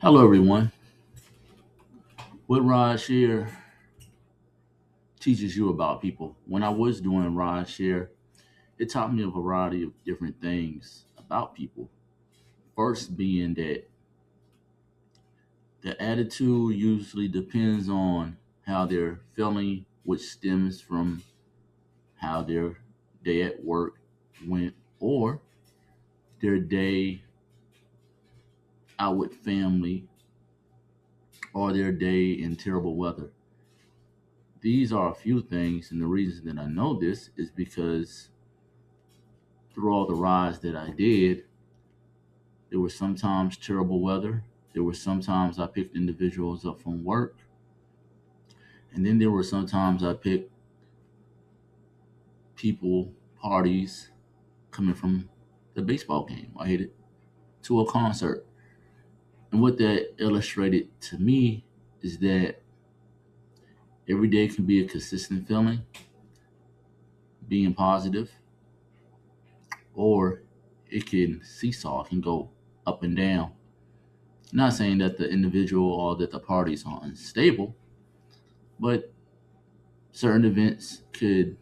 Hello, everyone. What Rideshare teaches you about people? When I was doing Rideshare, it taught me a variety of different things about people. First, being that the attitude usually depends on how they're feeling, which stems from how their day at work went or their day out with family or their day in terrible weather. These are a few things, and the reason that I know this is because through all the rides that I did, there were sometimes terrible weather. There were sometimes I picked individuals up from work. And then there were sometimes I picked people, parties coming from the baseball game. I hit it to a concert. And what that illustrated to me is that every day can be a consistent feeling, being positive, or it can seesaw, it can go up and down. Not saying that the individual or that the parties are unstable, but certain events could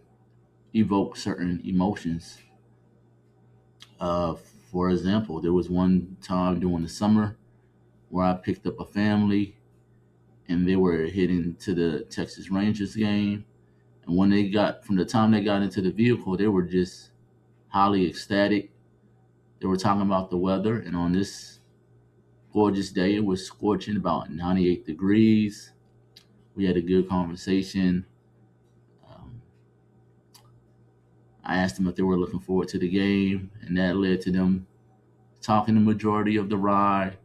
evoke certain emotions. Uh, for example, there was one time during the summer where I picked up a family and they were heading to the Texas Rangers game. And when they got, from the time they got into the vehicle, they were just highly ecstatic. They were talking about the weather, and on this gorgeous day, it was scorching about 98 degrees. We had a good conversation. Um, I asked them if they were looking forward to the game, and that led to them talking the majority of the ride,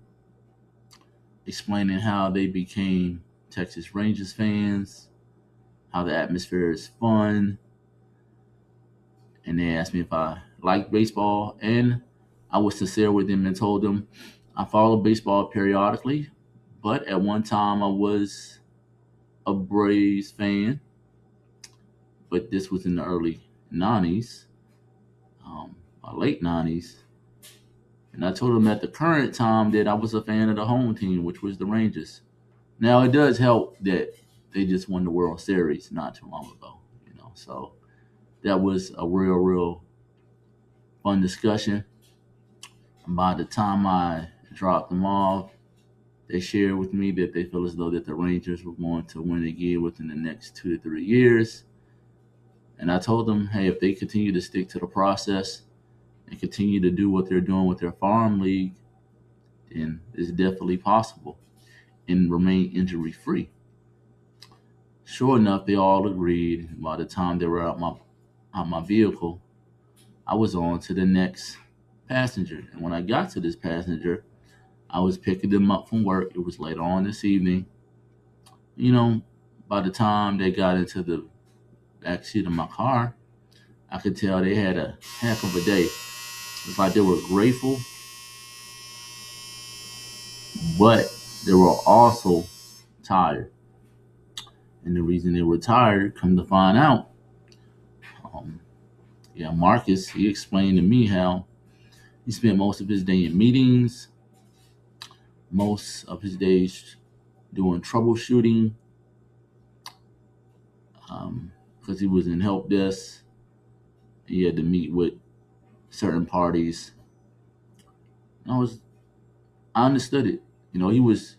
explaining how they became Texas Rangers fans, how the atmosphere is fun, and they asked me if I liked baseball, and I was sincere with them and told them I follow baseball periodically, but at one time I was a Braves fan, but this was in the early '90s, late '90s. And I told them at the current time that I was a fan of the home team, which was the Rangers. Now it does help that they just won the World Series not too long ago, So that was a real fun discussion. And by the time I dropped them off, they shared with me that they feel as though that the Rangers were going to win again within the next 2 to 3 years. And I told them, hey, if they continue to stick to the process and continue to do what they're doing with their farm league, then it's definitely possible and remain injury free. Sure enough, they all agreed. By the time they were out my vehicle, I was on to the next passenger. And when I got to this passenger, I was picking them up from work. It was later on this evening. You know, by the time they got into the backseat of my car, I could tell they had a heck of a day. It's like they were grateful, but they were also tired. And the reason they were tired, come to find out, um, Marcus, he explained to me how he spent most of his day in meetings, most of his days doing troubleshooting, because he was in help desk. He had to meet with certain parties. And I understood it. He was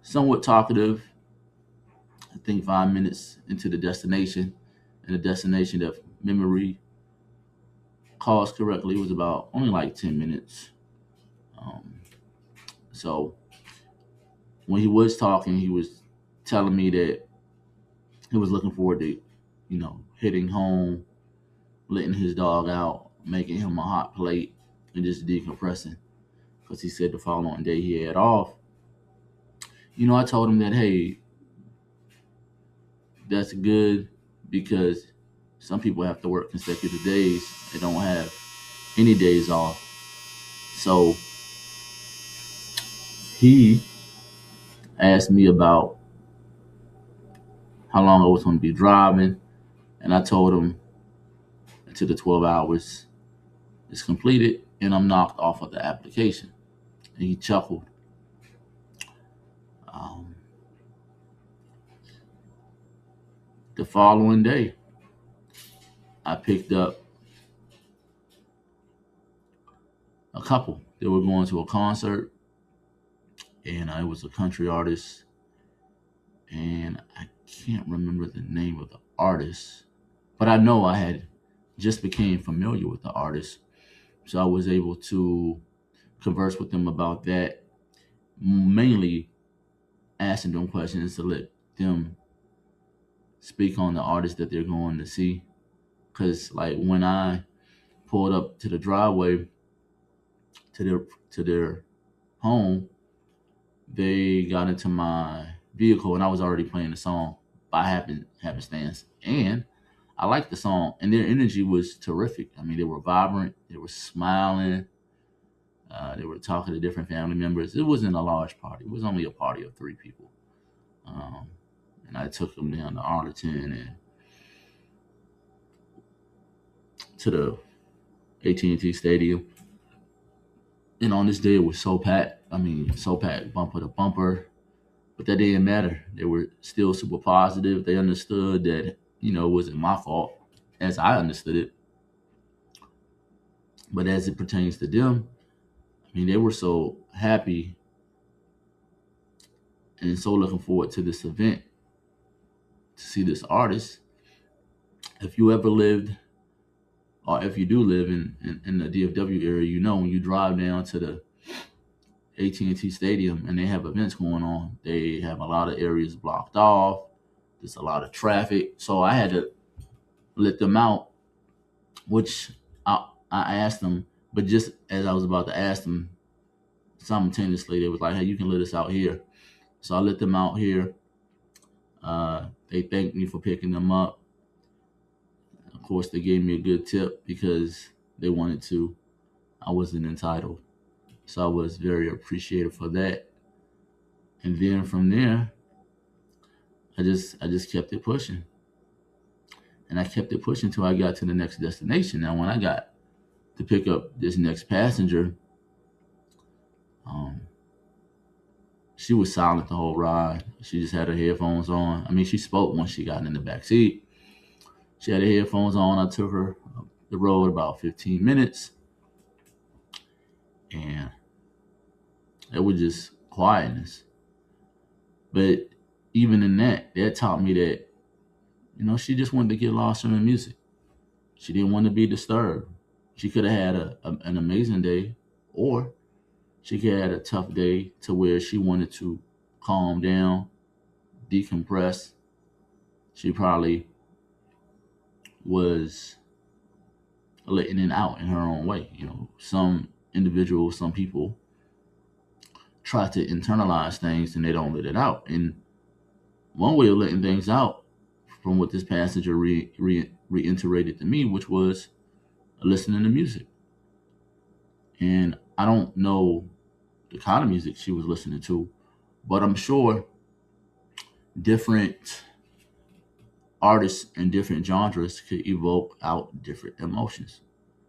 somewhat talkative. I think 5 minutes into the destination, and the destination, if memory calls correctly, was about only like 10 minutes. Um, so when he was talking, he was telling me that he was looking forward to, hitting home, letting his dog out, making him a hot plate, and just decompressing. Because he said the following day he had off. I told him that, hey, that's good because some people have to work consecutive days. They don't have any days off. So he asked me about how long I was going to be driving, and I told him until the 12 hours is completed and I'm knocked off of the application. And he chuckled. Um, the following day, I picked up a couple. They were going to a concert, and I was a country artist, and I can't remember the name of the artist, but I know I had just became familiar with the artist, so I was able to converse with them about that, mainly asking them questions to let them speak on the artist that they're going to see. Because like when I pulled up to the driveway to their home, they got into my vehicle and I was already playing the song by happenstance. And I liked the song and their energy was terrific. I mean, they were vibrant, they were smiling, they were talking to different family members. It wasn't a large party, it was only a party of 3 people. Um, and I took them down to Arlington and to the AT&T Stadium. And on this day, it was so packed. I mean, so packed, bumper to bumper. But that didn't matter. They were still super positive. They understood that, it wasn't my fault as I understood it. But as it pertains to them, I mean, they were so happy and so looking forward to this event to see this artist. If you ever lived, or if you do live in the DFW area, when you drive down to the AT&T Stadium and they have events going on, they have a lot of areas blocked off. There's a lot of traffic. So I had to let them out, which I asked them, but just as I was about to ask them, simultaneously, they was like, hey, you can let us out here. So I let them out here. They thanked me for picking them up. Of course, they gave me a good tip because they wanted to. I wasn't entitled. So I was very appreciative for that. And then from there, I just kept it pushing. And I kept it pushing until I got to the next destination. Now, when I got to pick up this next passenger, um, she was silent the whole ride. She just had her headphones on. I mean, she spoke once she got in the back seat. She had her headphones on. I took her up the road about 15 minutes, and it was just quietness. But even in that taught me that, she just wanted to get lost in the music. She didn't want to be disturbed. She could have had an amazing day, or she could have had a tough day to where she wanted to calm down, decompress. She probably was letting it out in her own way. Some individuals, some people try to internalize things and they don't let it out. And one way of letting things out, from what this passenger reiterated to me, which was listening to music. And I don't know the kind of music she was listening to, but I'm sure different artists and different genres could evoke out different emotions.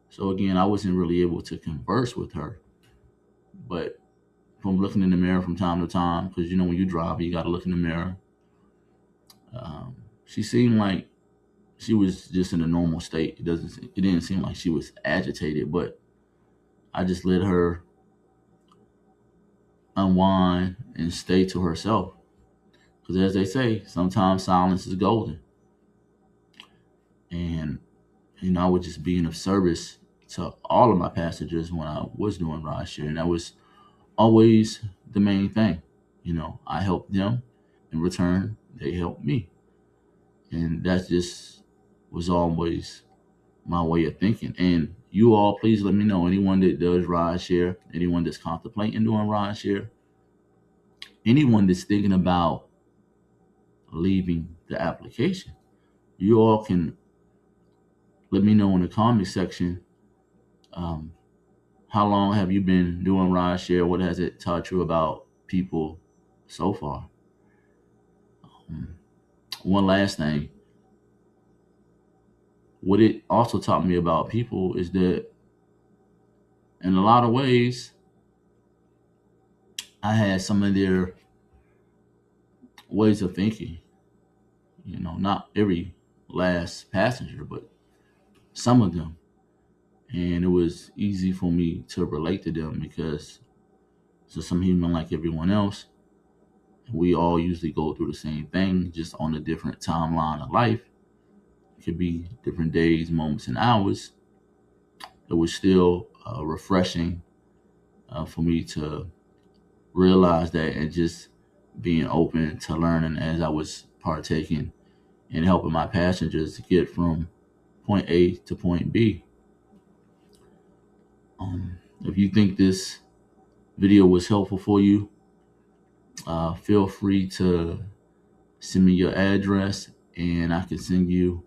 So again, I wasn't really able to converse with her, but from looking in the mirror from time to time, because when you drive, you got to look in the mirror. She seemed like she was just in a normal state. It didn't seem like she was agitated, but I just let her unwind and stay to herself. Because as they say, sometimes silence is golden. And I was just being of service to all of my passengers when I was doing rideshare, and that was always the main thing. I helped them. In return, they helped me. And that just was always my way of thinking. And you all, please let me know, anyone that does rideshare, anyone that's contemplating doing rideshare, anyone that's thinking about leaving the application, you all can let me know in the comment section. Um, how long have you been doing rideshare? What has it taught you about people so far? Um, One last thing, what it also taught me about people is that in a lot of ways, I had some of their ways of thinking. Not every last passenger, but some of them. And it was easy for me to relate to them because since I'm human like everyone else, we all usually go through the same thing, just on a different timeline of life. It could be different days, moments, and hours. It was still refreshing for me to realize that, and just being open to learning as I was partaking in helping my passengers to get from point A to point B. If you think this video was helpful for you, feel free to send me your address and I can send you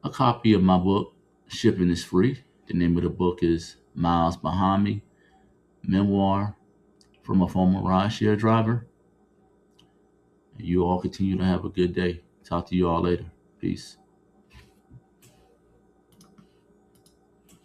a copy of my book. Shipping is free. The name of the book is Miles Behind Me, Memoir from a Former Rideshare Driver. You all continue to have a good day. Talk to you all later. Peace.